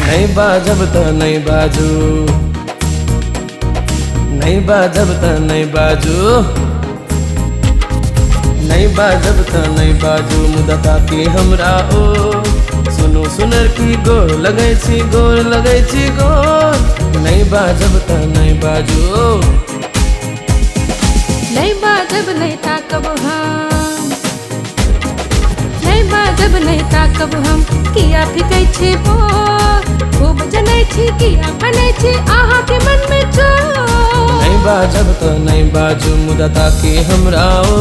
नहीं बाजब त नहीं बाजू, नहीं बाजब त नहीं बाजू, नहीं बाजब त नहीं बाजू मुदा ताकि हमरा ओ सुनो सुनर की गोर लगै छी, गोर लगै छी गोर। नहीं बाजब त नहीं बाजू, नहीं बाजब नहीं ताकब हम, नहीं बाजब नहीं ताकब हम। किया फिकै छी बोर, खूब जनै छी किया बनै छी आहा के मन में चोर। नहीं बाजब त नहीं बाजू मुदा ताकि हमरा ओ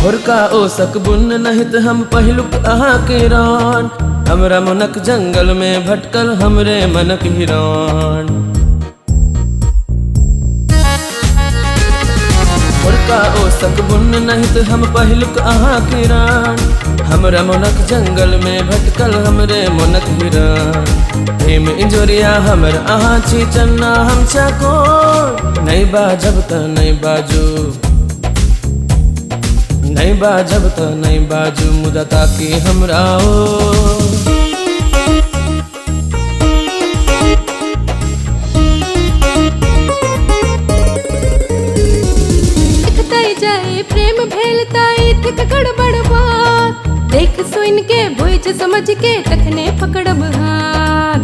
भोरका ओ सकबुन नहित हम पहिलुक अहाँ के रान। हमरा मनक जंगल में भटकल हमरे मनक हिरान। भोरका ओ सकबुन नहित हम पहिलुक अहाँ के रान। हमरा मनक जंगल में भटकल हमरे मनक हिरान। प्रेम इंजोरिया हमर अहाँ छी चन्ना हम चकोर। नहीं बाजब त नहीं बाजू, नहीं बाजब त नहीं बाजू मुदा ताकि हमरा ओ जाए प्रेम भेलता थिक गड़बड़ बात। देख सुन के बुझ समझ के तखने पकड़ब हाथ।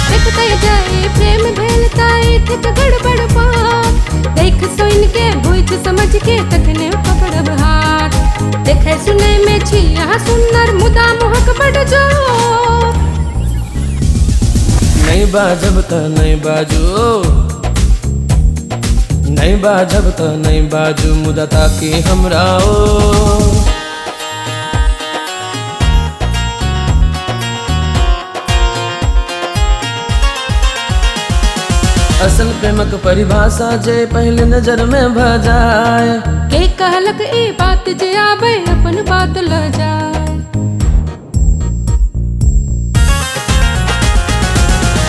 देखते जाए प्रेम भेलता थिक गड़बड़ बात। देख सुन के बुझ समझ के तखने पकड़ब हाथ। देखे सुने में छी यहाँ सुंदर मुदा मोहक बड़ जो। नहीं बाजब त नहीं बाजू, नहीं बाजब त नहीं बाजू मुदा ताकि हमरा ओ असल प्रेमक परिभाषा जे पहले नजर में भ जाए। के कहलक ए बात जे आवे अपन बात ल जाए।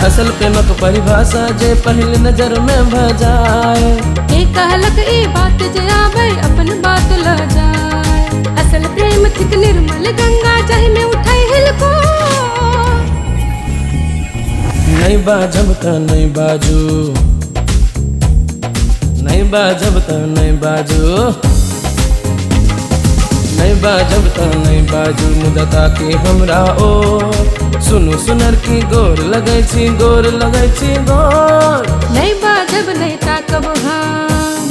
असल प्रेमक परिभाषा जे पहले नजर में भ जाए। के कहलक ए बात जे आवे अपन बात ल जाए। असल प्रेम थिक निर्मल गंगा जाहि में उठै हिलको। नहीं बाजब त नहीं बाजू, नहीं बाजब त नहीं बाजू, नहीं बाजब त नहीं बाजू मुदा ताकि हमरा ओ सुनो सुनर की गोर लगै छी, गोर लगै छी गोर। नहीं बाजब नहीं ताकब हम,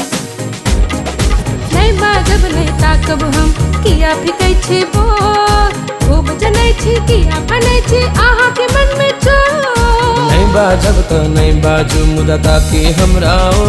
नहीं बाजब नहीं ताकब हम। किया फिकै छी बोर, खूब जनै छी किया बनै छी आहा के मन में चोर। नहीं बाजब त नहीं बाजू मुदा ताकि हमरा ओ